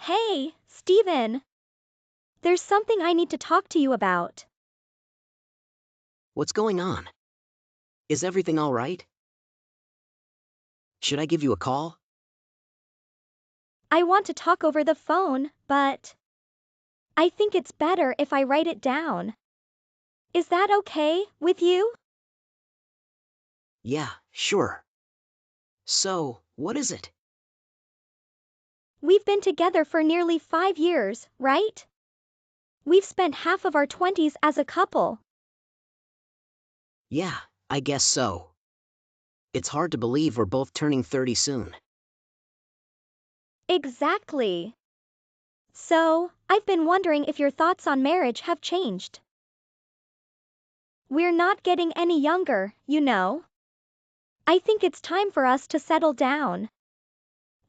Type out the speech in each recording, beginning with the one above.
Hey, Steven. There's something I need to talk to you about. What's going on? Is everything all right? Should I give you a call? I want to talk over the phone, but I think it's better if I write it down. Is that okay with you? Yeah, sure. So, what is it? We've been together for nearly 5 years, right? We've spent half of our 20s as a couple. Yeah, I guess so. It's hard to believe we're both turning 30 soon. Exactly. So, I've been wondering if your thoughts on marriage have changed. We're not getting any younger, you know. I think it's time for us to settle down.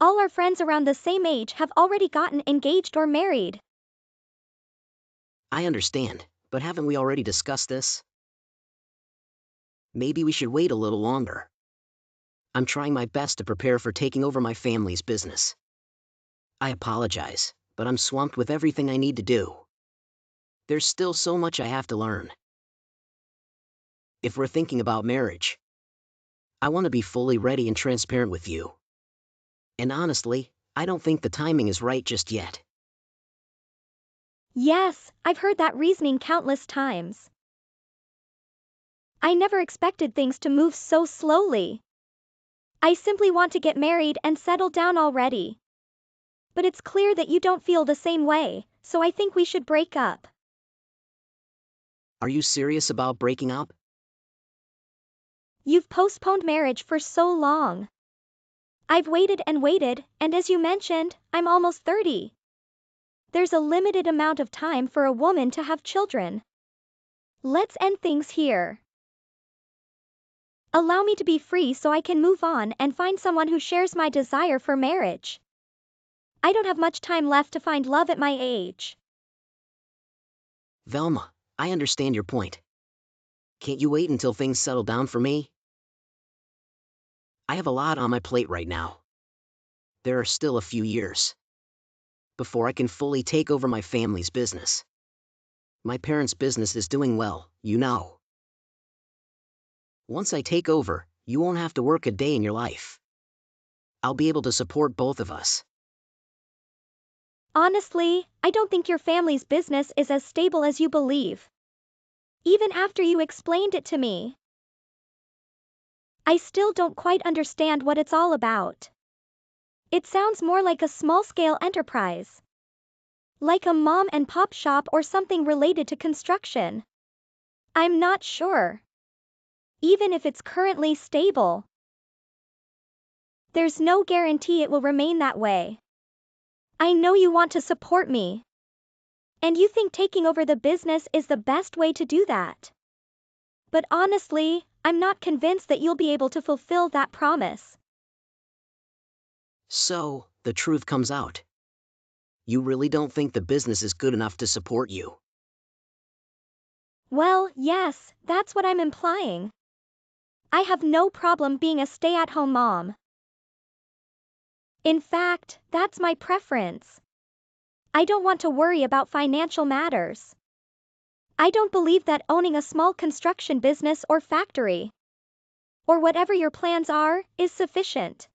All our friends around the same age have already gotten engaged or married. I understand, but haven't we already discussed this? Maybe we should wait a little longer. I'm trying my best to prepare for taking over my family's business. I apologize, but I'm swamped with everything I need to do. There's still so much I have to learn. If we're thinking about marriage, I want to be fully ready and transparent with you. And honestly, I don't think the timing is right just yet. Yes, I've heard that reasoning countless times. I never expected things to move so slowly. I simply want to get married and settle down already. But it's clear that you don't feel the same way, so I think we should break up. Are you serious about breaking up? You've postponed marriage for so long. I've waited and waited, and as you mentioned, I'm almost 30. There's a limited amount of time for a woman to have children. Let's end things here. Allow me to be free so I can move on and find someone who shares my desire for marriage. I don't have much time left to find love at my age. Velma, I understand your point. Can't you wait until things settle down for me? I have a lot on my plate right now. There are still a few years before I can fully take over my family's business. My parents' business is doing well, you know. Once I take over, you won't have to work a day in your life. I'll be able to support both of us. Honestly, I don't think your family's business is as stable as you believe. Even after you explained it to me, I still don't quite understand what it's all about. It sounds more like a small-scale enterprise. Like a mom and pop shop or something related to construction. I'm not sure. Even if it's currently stable, there's no guarantee it will remain that way. I know you want to support me. And you think taking over the business is the best way to do that. But honestly, I'm not convinced that you'll be able to fulfill that promise. So, the truth comes out. You really don't think the business is good enough to support you? Well, yes, that's what I'm implying. I have no problem being a stay-at-home mom. In fact, that's my preference. I don't want to worry about financial matters. I don't believe that owning a small construction business or factory, or whatever your plans are, is sufficient.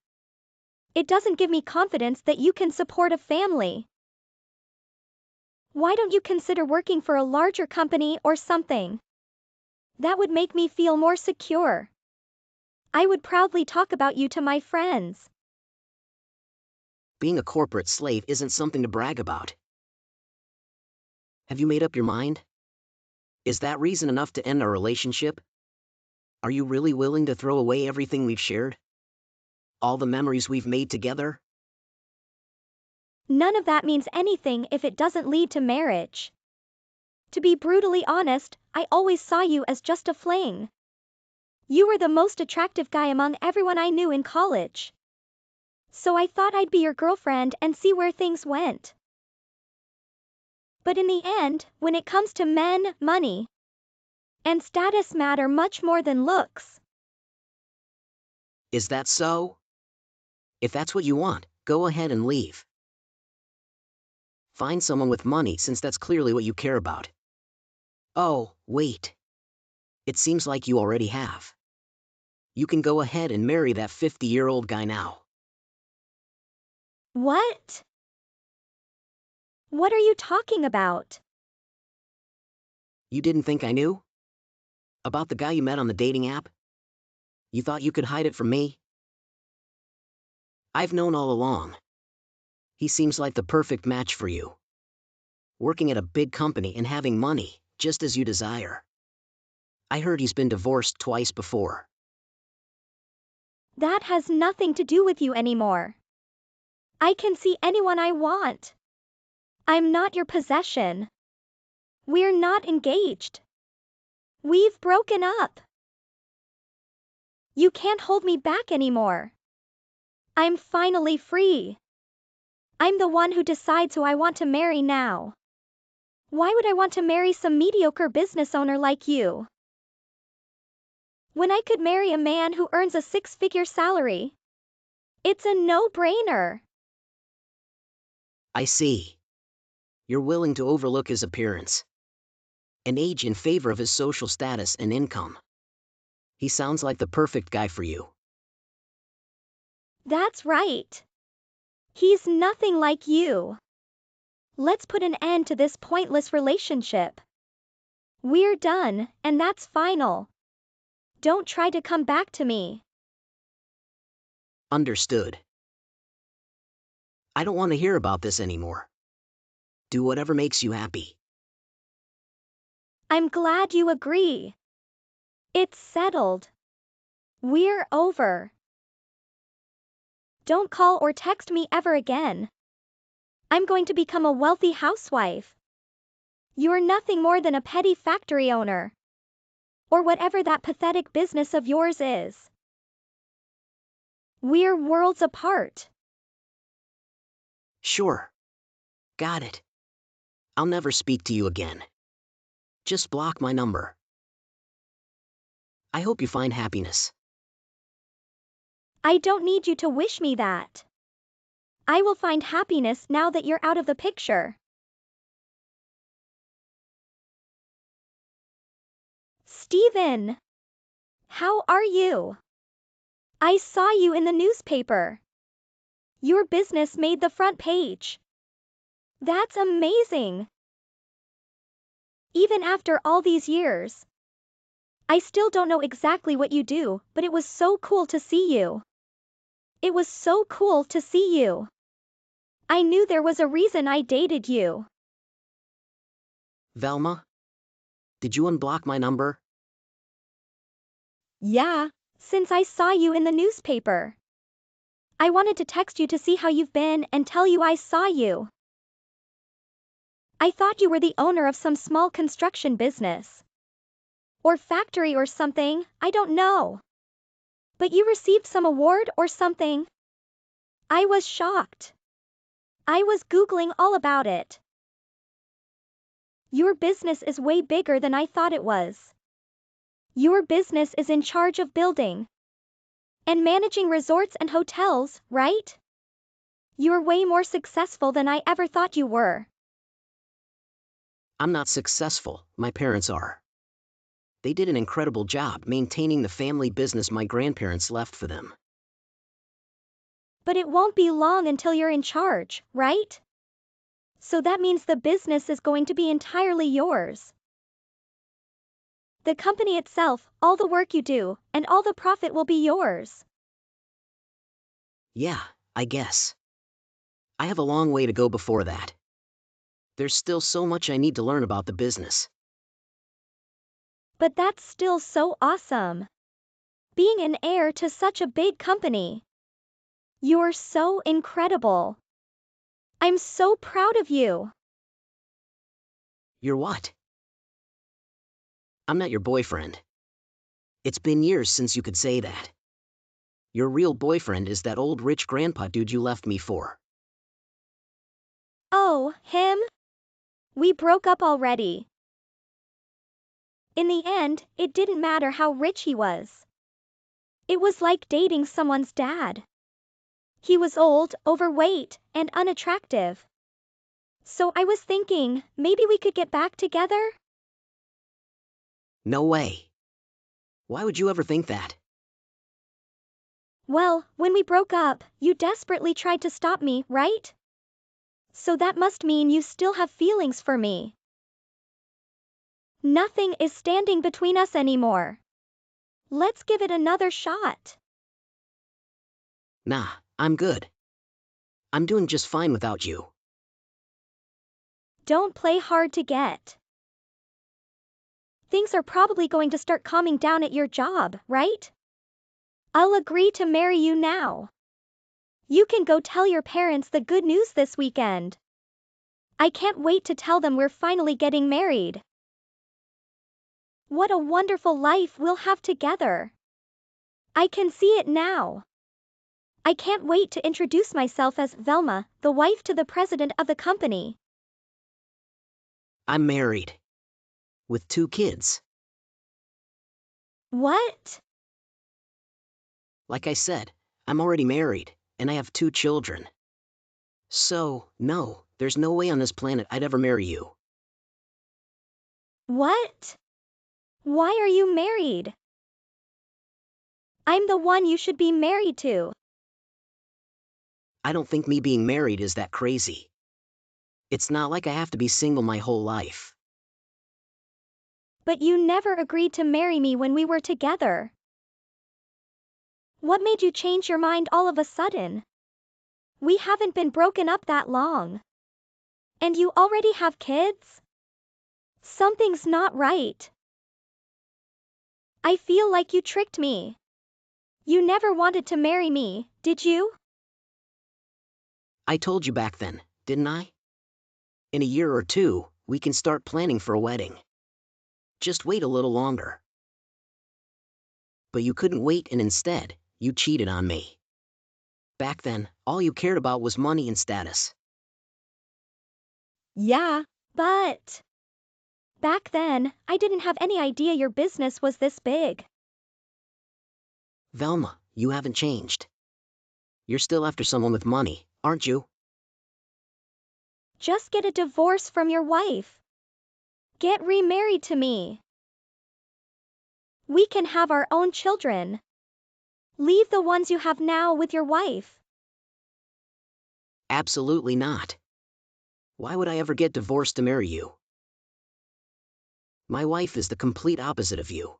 It doesn't give me confidence that you can support a family. Why don't you consider working for a larger company or something? That would make me feel more secure. I would proudly talk about you to my friends. Being a corporate slave isn't something to brag about. Have you made up your mind? Is that reason enough to end our relationship? Are you really willing to throw away everything we've shared? All the memories we've made together? None of that means anything if it doesn't lead to marriage. To be brutally honest, I always saw you as just a fling. You were the most attractive guy among everyone I knew in college. So I thought I'd be your girlfriend and see where things went. But in the end, when it comes to men, money and status matter much more than looks. Is that so? If that's what you want, go ahead and leave. Find someone with money since that's clearly what you care about. Oh, wait. It seems like you already have. You can go ahead and marry that 50-year-old guy now. What? What are you talking about? You didn't think I knew? About the guy you met on the dating app? You thought you could hide it from me? I've known all along. He seems like the perfect match for you. Working at a big company and having money, just as you desire. I heard he's been divorced twice before. That has nothing to do with you anymore. I can see anyone I want. I'm not your possession. We're not engaged. We've broken up. You can't hold me back anymore. I'm finally free. I'm the one who decides who I want to marry now. Why would I want to marry some mediocre business owner like you, when I could marry a man who earns a six-figure salary? It's a no-brainer. I see. You're willing to overlook his appearance and age in favor of his social status and income. He sounds like the perfect guy for you. That's right. He's nothing like you. Let's put an end to this pointless relationship. We're done, and that's final. Don't try to come back to me. Understood. I don't want to hear about this anymore. Do whatever makes you happy. I'm glad you agree. It's settled. We're over. Don't call or text me ever again. I'm going to become a wealthy housewife. You're nothing more than a petty factory owner. Or whatever that pathetic business of yours is. We're worlds apart. Sure. Got it. I'll never speak to you again. Just block my number. I hope you find happiness. I don't need you to wish me that. I will find happiness now that you're out of the picture. Steven! How are you? I saw you in the newspaper. Your business made the front page. That's amazing. Even after all these years. I still don't know exactly what you do, but it was so cool to see you. It was so cool to see you. I knew there was a reason I dated you. Velma? Did you unblock my number? Yeah, since I saw you in the newspaper. I wanted to text you to see how you've been and tell you I saw you. I thought you were the owner of some small construction business. Or factory or something, I don't know. But you received some award or something. I was shocked. I was Googling all about it. Your business is way bigger than I thought it was. Your business is in charge of building and managing resorts and hotels, right? You're way more successful than I ever thought you were. I'm not successful, my parents are. They did an incredible job maintaining the family business my grandparents left for them. But it won't be long until you're in charge, right? So that means the business is going to be entirely yours. The company itself, all the work you do, and all the profit will be yours. Yeah, I guess. I have a long way to go before that. There's still so much I need to learn about the business. But that's still so awesome. Being an heir to such a big company. You're so incredible. I'm so proud of you. You're what? I'm not your boyfriend. It's been years since you could say that. Your real boyfriend is that old rich grandpa dude you left me for. Oh, him? We broke up already. In the end, it didn't matter how rich he was. It was like dating someone's dad. He was old, overweight, and unattractive. So I was thinking, maybe we could get back together? No way. Why would you ever think that? Well, when we broke up, you desperately tried to stop me, right? So that must mean you still have feelings for me. Nothing is standing between us anymore. Let's give it another shot. Nah, I'm good. I'm doing just fine without you. Don't play hard to get. Things are probably going to start calming down at your job, right? I'll agree to marry you now. You can go tell your parents the good news this weekend. I can't wait to tell them we're finally getting married. What a wonderful life we'll have together. I can see it now. I can't wait to introduce myself as Velma, the wife to the president of the company. I'm married. With 2 kids. What? Like I said, I'm already married, and I have 2 children. So, no, there's no way on this planet I'd ever marry you. What? Why are you married? I'm the one you should be married to. I don't think me being married is that crazy. It's not like I have to be single my whole life. But you never agreed to marry me when we were together. What made you change your mind all of a sudden? We haven't been broken up that long. And you already have kids? Something's not right. I feel like you tricked me. You never wanted to marry me, did you? I told you back then, didn't I? In a year or 2, we can start planning for a wedding. Just wait a little longer. But you couldn't wait, and instead, you cheated on me. Back then, all you cared about was money and status. Yeah, but back then, I didn't have any idea your business was this big. Velma, you haven't changed. You're still after someone with money, aren't you? Just get a divorce from your wife. Get remarried to me. We can have our own children. Leave the ones you have now with your wife. Absolutely not. Why would I ever get divorced to marry you? My wife is the complete opposite of you.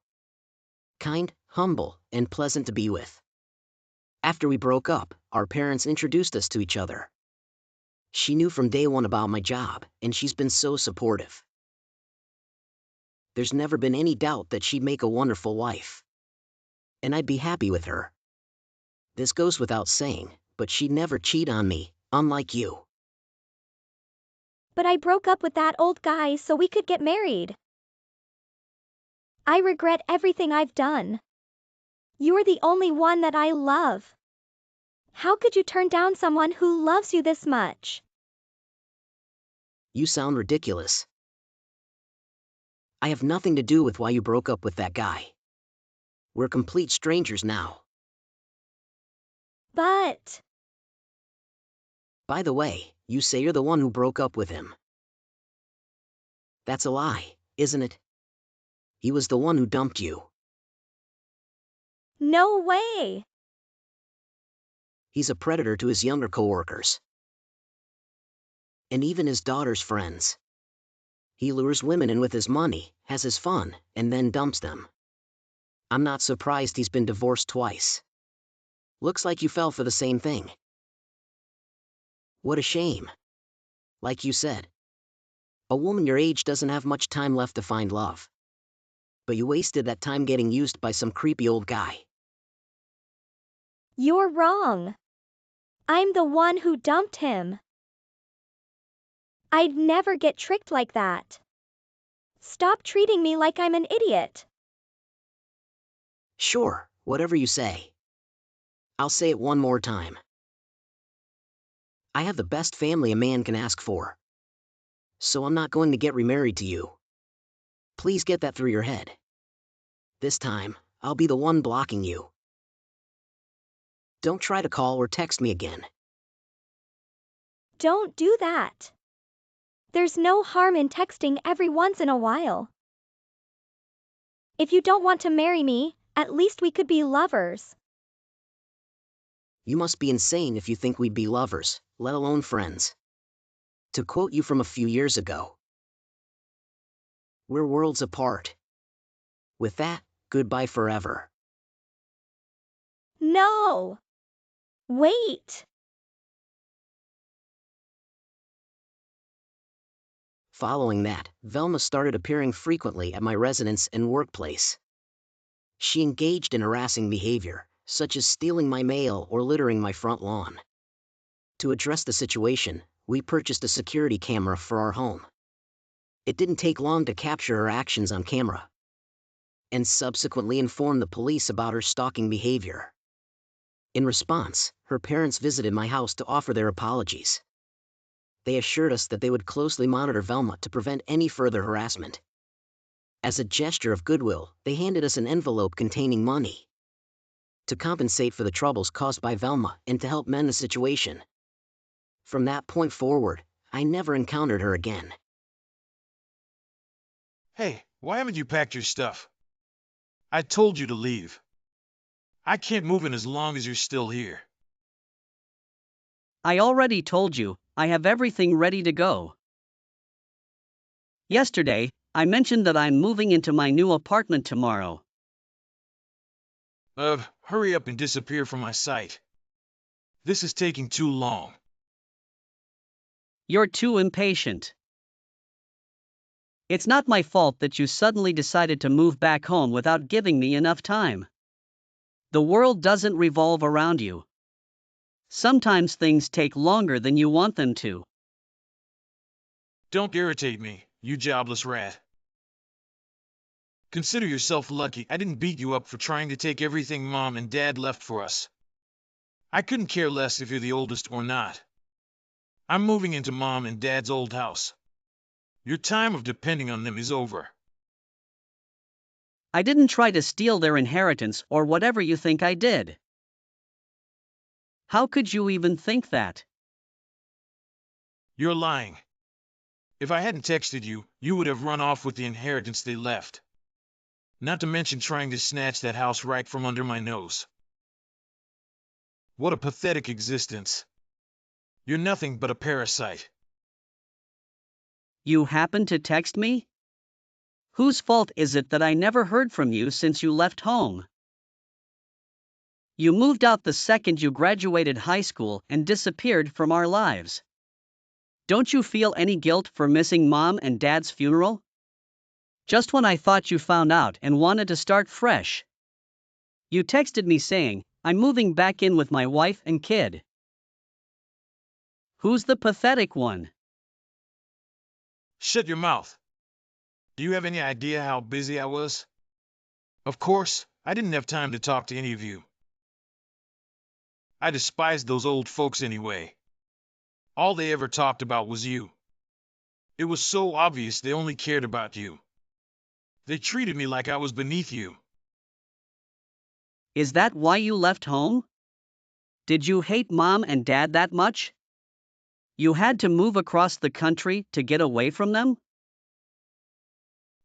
Kind, humble, and pleasant to be with. After we broke up, our parents introduced us to each other. She knew from day one about my job, and she's been so supportive. There's never been any doubt that she'd make a wonderful wife. And I'd be happy with her. This goes without saying, but she'd never cheat on me, unlike you. But I broke up with that old guy so we could get married. I regret everything I've done. You're the only one that I love. How could you turn down someone who loves you this much? You sound ridiculous. I have nothing to do with why you broke up with that guy. We're complete strangers now. But By the way, you say you're the one who broke up with him. That's a lie, isn't it? He was the one who dumped you. no way. He's a predator to his younger coworkers. And even his daughter's friends. He lures women in with his money, has his fun, and then dumps them. I'm not surprised he's been divorced twice. Looks like you fell for the same thing. What a shame. Like you said, a woman your age doesn't have much time left to find love. But you wasted that time getting used by some creepy old guy. You're wrong. I'm the one who dumped him. I'd never get tricked like that. Stop treating me like I'm an idiot. Sure, whatever you say. I'll say it one more time. I have the best family a man can ask for. So I'm not going to get remarried to you. Please get that through your head. This time, I'll be the one blocking you. Don't try to call or text me again. Don't do that. There's no harm in texting every once in a while. If you don't want to marry me, at least we could be lovers. You must be insane if you think we'd be lovers, let alone friends. To quote you from a few years ago, we're worlds apart. With that, goodbye forever. No! Wait! Following that, Velma started appearing frequently at my residence and workplace. She engaged in harassing behavior, such as stealing my mail or littering my front lawn. To address the situation, we purchased a security camera for our home. It didn't take long to capture her actions on camera, and subsequently inform the police about her stalking behavior. In response, her parents visited my house to offer their apologies. They assured us that they would closely monitor Velma to prevent any further harassment. As a gesture of goodwill, they handed us an envelope containing money to compensate for the troubles caused by Velma and to help mend the situation. From that point forward, I never encountered her again. Hey, why haven't you packed your stuff? I told you to leave. I can't move in as long as you're still here. I already told you, I have everything ready to go. Yesterday, I mentioned that I'm moving into my new apartment tomorrow. Hurry up and disappear from my sight. This is taking too long. You're too impatient. It's not my fault that you suddenly decided to move back home without giving me enough time. The world doesn't revolve around you. Sometimes things take longer than you want them to. Don't irritate me, you jobless rat. Consider yourself lucky I didn't beat you up for trying to take everything Mom and Dad left for us. I couldn't care less if you're the oldest or not. I'm moving into Mom and Dad's old house. Your time of depending on them is over. I didn't try to steal their inheritance or whatever you think I did. How could you even think that? You're lying. If I hadn't texted you, you would have run off with the inheritance they left. Not to mention trying to snatch that house right from under my nose. What a pathetic existence. You're nothing but a parasite. You happened to text me? Whose fault is it that I never heard from you since you left home? You moved out the second you graduated high school and disappeared from our lives. Don't you feel any guilt for missing Mom and Dad's funeral? Just when I thought you found out and wanted to start fresh. You texted me saying, I'm moving back in with my wife and kid. Who's the pathetic one? Shut your mouth. Do you have any idea how busy I was? Of course, I didn't have time to talk to any of you. I despised those old folks anyway. All they ever talked about was you. It was so obvious they only cared about you. They treated me like I was beneath you. Is that why you left home? Did you hate Mom and Dad that much? You had to move across the country to get away from them?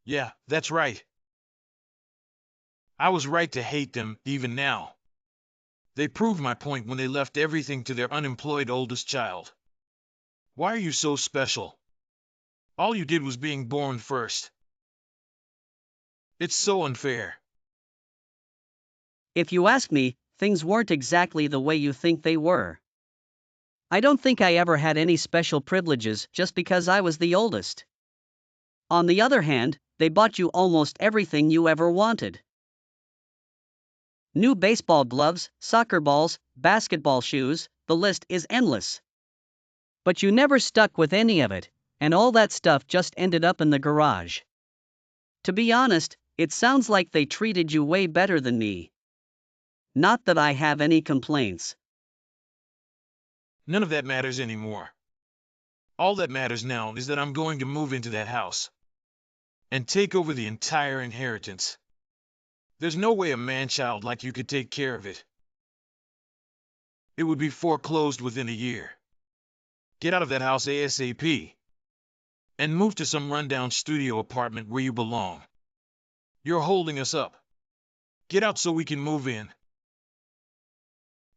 Yeah, that's right. I was right to hate them, even now. They proved my point when they left everything to their unemployed oldest child. Why are you so special? All you did was being born first. It's so unfair. If you ask me, things weren't exactly the way you think they were. I don't think I ever had any special privileges just because I was the oldest. On the other hand, they bought you almost everything you ever wanted. New baseball gloves, soccer balls, basketball shoes, the list is endless. But you never stuck with any of it, and all that stuff just ended up in the garage. To be honest, it sounds like they treated you way better than me. Not that I have any complaints. None of that matters anymore. All that matters now is that I'm going to move into that house and take over the entire inheritance. There's no way a man-child like you could take care of it. It would be foreclosed within a year. Get out of that house ASAP. and move to some rundown studio apartment where you belong. You're holding us up. Get out so we can move in.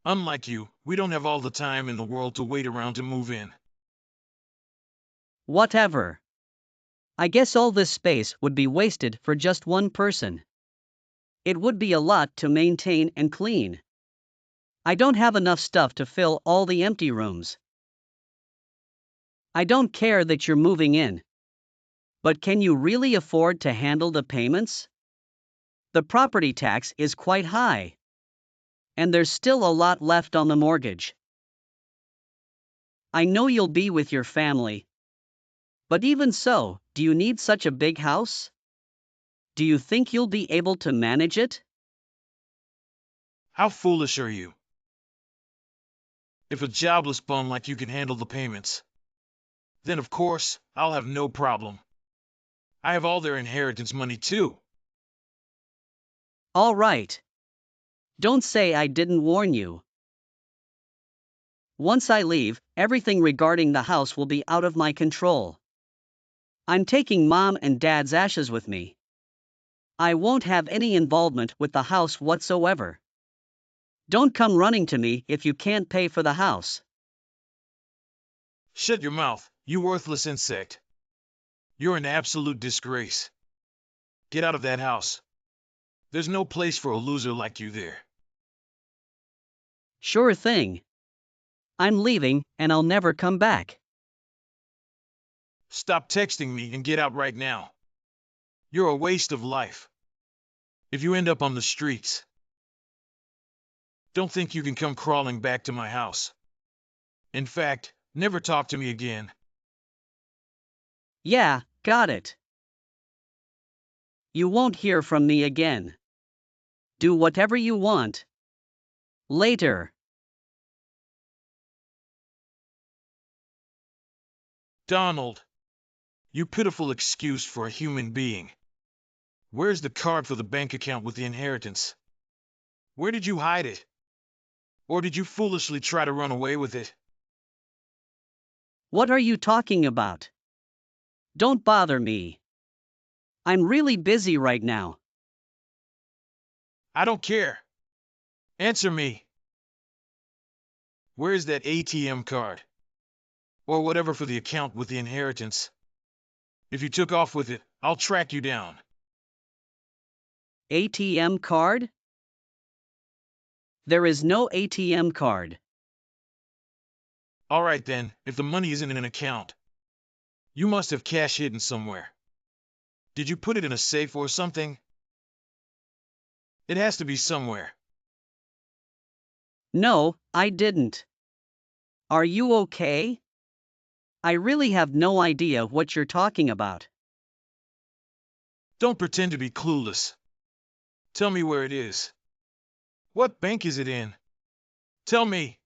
Unlike you, we don't have all the time in the world to wait around to move in. Whatever. I guess all this space would be wasted for just one person. It would be a lot to maintain and clean. I don't have enough stuff to fill all the empty rooms. I don't care that you're moving in. But can you really afford to handle the payments? The property tax is quite high. And there's still a lot left on the mortgage. I know you'll be with your family. But even so, do you need such a big house? Do you think you'll be able to manage it? How foolish are you? If a jobless bum like you can handle the payments, then of course, I'll have no problem. I have all their inheritance money too. All right. Don't say I didn't warn you. Once I leave, everything regarding the house will be out of my control. I'm taking Mom and Dad's ashes with me. I won't have any involvement with the house whatsoever. Don't come running to me if you can't pay for the house. Shut your mouth, you worthless insect. You're an absolute disgrace. Get out of that house. There's no place for a loser like you there. Sure thing. I'm leaving, and I'll never come back. Stop texting me and get out right now. You're a waste of life. If you end up on the streets, don't think you can come crawling back to my house. In fact, never talk to me again. Yeah, got it. You won't hear from me again. Do whatever you want. Later. Donald, you pitiful excuse for a human being. Where's the card for the bank account with the inheritance? Where did you hide it? Or did you foolishly try to run away with it? What are you talking about? Don't bother me. I'm really busy right now. I don't care. Answer me. Where's that ATM card? Or whatever for the account with the inheritance? If you took off with it, I'll track you down. ATM card? There is no ATM card. All right then, if the money isn't in an account, you must have cash hidden somewhere. Did you put it in a safe or something? It has to be somewhere. No, I didn't. Are you okay? I really have no idea what you're talking about. Don't pretend to be clueless. Tell me where it is. What bank is it in? Tell me.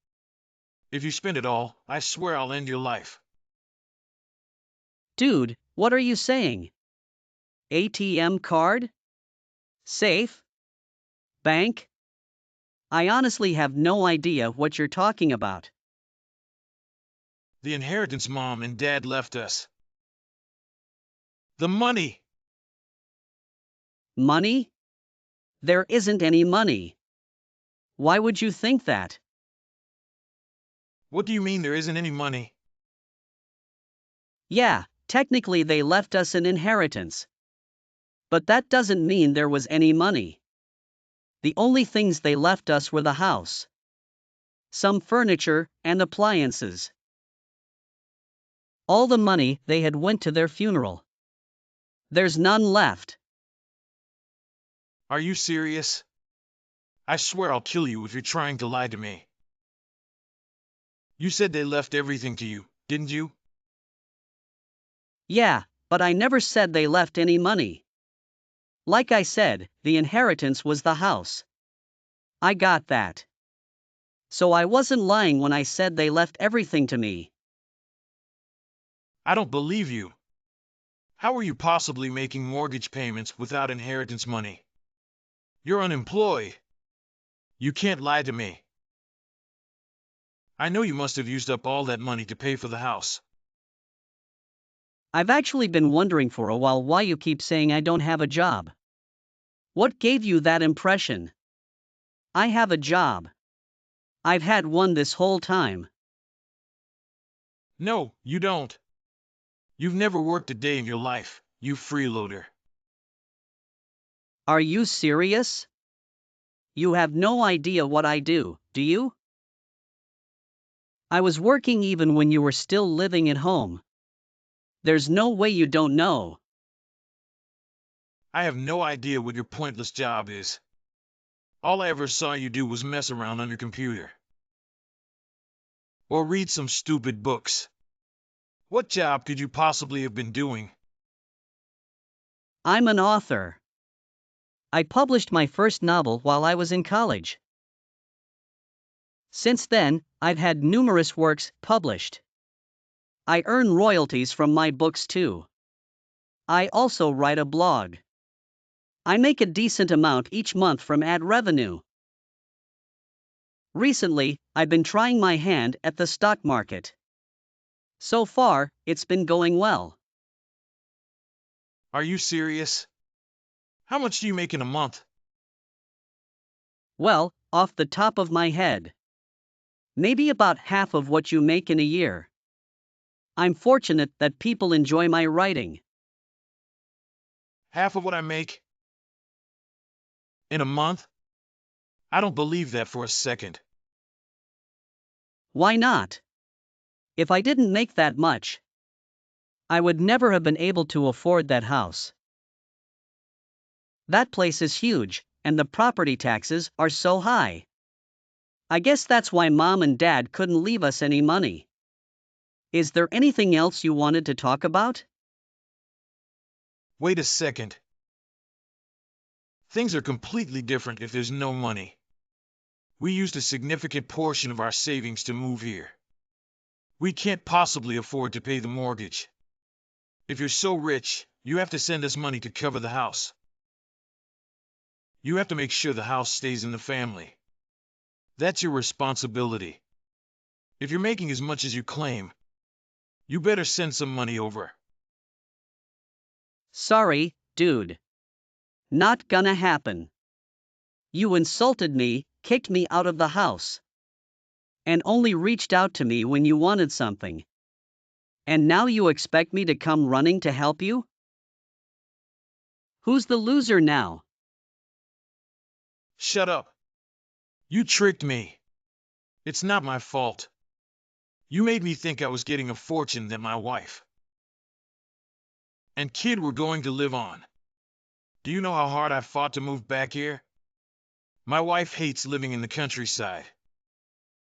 If you spend it all, I swear I'll end your life. Dude, what are you saying? ATM card? Safe? Bank? I honestly have no idea what you're talking about. The inheritance Mom and Dad left us. The money! Money? There isn't any money. Why would you think that? What do you mean there isn't any money? Yeah, technically they left us an inheritance. But that doesn't mean there was any money. The only things they left us were the house, some furniture, and appliances. All the money they had went to their funeral. There's none left. Are you serious? I swear I'll kill you if you're trying to lie to me. You said they left everything to you, didn't you? Yeah, but I never said they left any money. Like I said, the inheritance was the house. I got that. So I wasn't lying when I said they left everything to me. I don't believe you. How are you possibly making mortgage payments without inheritance money? You're unemployed. You can't lie to me. I know you must have used up all that money to pay for the house. I've actually been wondering for a while why you keep saying I don't have a job. What gave you that impression? I have a job. I've had one this whole time. No, you don't. You've never worked a day in your life, you freeloader. Are you serious? You have no idea what I do, do you? I was working even when you were still living at home. There's no way you don't know. I have no idea what your pointless job is. All I ever saw you do was mess around on your computer. Or read some stupid books. What job could you possibly have been doing? I'm an author. I published my first novel while I was in college. Since then, I've had numerous works published. I earn royalties from my books too. I also write a blog. I make a decent amount each month from ad revenue. Recently, I've been trying my hand at the stock market. So far, it's been going well. Are you serious? How much do you make in a month? Well, off the top of my head, maybe about half of what you make in a year. I'm fortunate that people enjoy my writing. Half of what I make? In a month? I don't believe that for a second. Why not? If I didn't make that much, I would never have been able to afford that house. That place is huge, and the property taxes are so high. I guess that's why Mom and Dad couldn't leave us any money. Is there anything else you wanted to talk about? Wait a second. Things are completely different if there's no money. We used a significant portion of our savings to move here. We can't possibly afford to pay the mortgage. If you're so rich, you have to send us money to cover the house. You have to make sure the house stays in the family. That's your responsibility. If you're making as much as you claim, you better send some money over. Sorry, dude. Not gonna happen. You insulted me, kicked me out of the house, and only reached out to me when you wanted something. And now you expect me to come running to help you? Who's the loser now? Shut up. You tricked me. It's not my fault. You made me think I was getting a fortune that my wife and kid were going to live on. Do you know how hard I fought to move back here? My wife hates living in the countryside.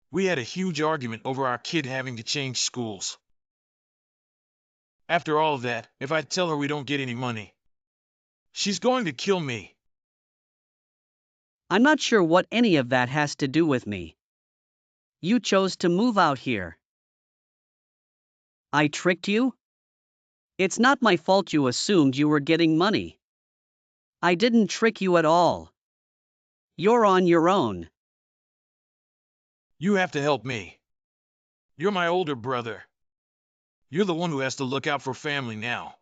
We had a huge argument over our kid having to change schools. After all of that, if I tell her we don't get any money, she's going to kill me. I'm not sure what any of that has to do with me. You chose to move out here. I tricked you? It's not my fault you assumed you were getting money. I didn't trick you at all. You're on your own. You have to help me. You're my older brother. You're the one who has to look out for family now.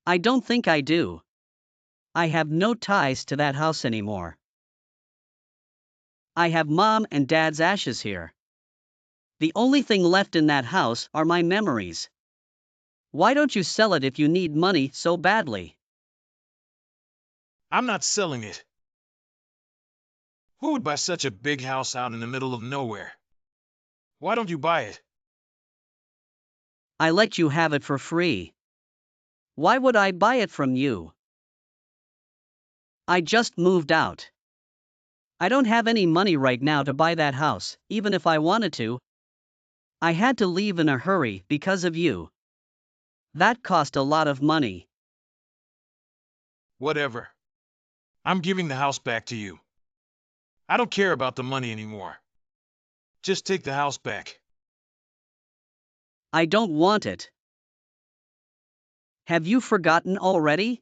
I don't think I do. I have no ties to that house anymore. I have Mom and Dad's ashes here. The only thing left in that house are my memories. Why don't you sell it if you need money so badly? I'm not selling it. Who would buy such a big house out in the middle of nowhere? Why don't you buy it? I let you have it for free. Why would I buy it from you? I just moved out. I don't have any money right now to buy that house, even if I wanted to. I had to leave in a hurry because of you. That cost a lot of money. Whatever. I'm giving the house back to you. I don't care about the money anymore. Just take the house back. I don't want it. Have you forgotten already?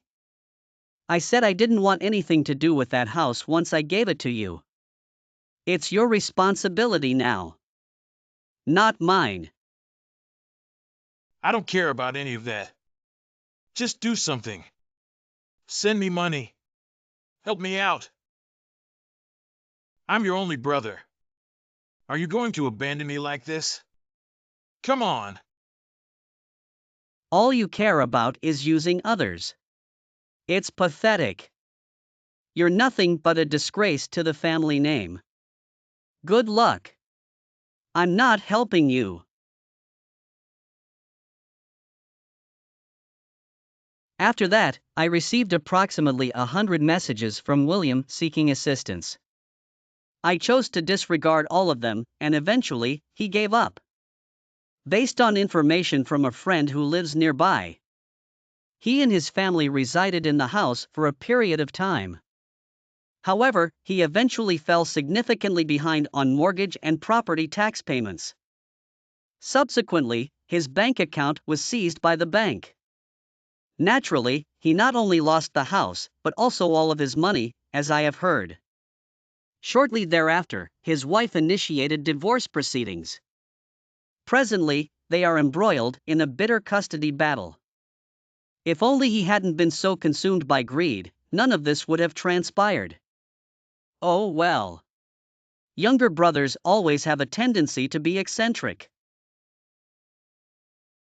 I said I didn't want anything to do with that house once I gave it to you. It's your responsibility now. Not mine. I don't care about any of that. Just do something. Send me money. Help me out. I'm your only brother. Are you going to abandon me like this? Come on. All you care about is using others. It's pathetic. You're nothing but a disgrace to the family name. Good luck. I'm not helping you. After that, I received approximately 100 messages from William seeking assistance. I chose to disregard all of them, and eventually, he gave up. Based on information from a friend who lives nearby, he and his family resided in the house for a period of time. However, he eventually fell significantly behind on mortgage and property tax payments. Subsequently, his bank account was seized by the bank. Naturally, he not only lost the house, but also all of his money, as I have heard. Shortly thereafter, his wife initiated divorce proceedings. Presently, they are embroiled in a bitter custody battle. If only he hadn't been so consumed by greed, none of this would have transpired. Oh well. Younger brothers always have a tendency to be eccentric.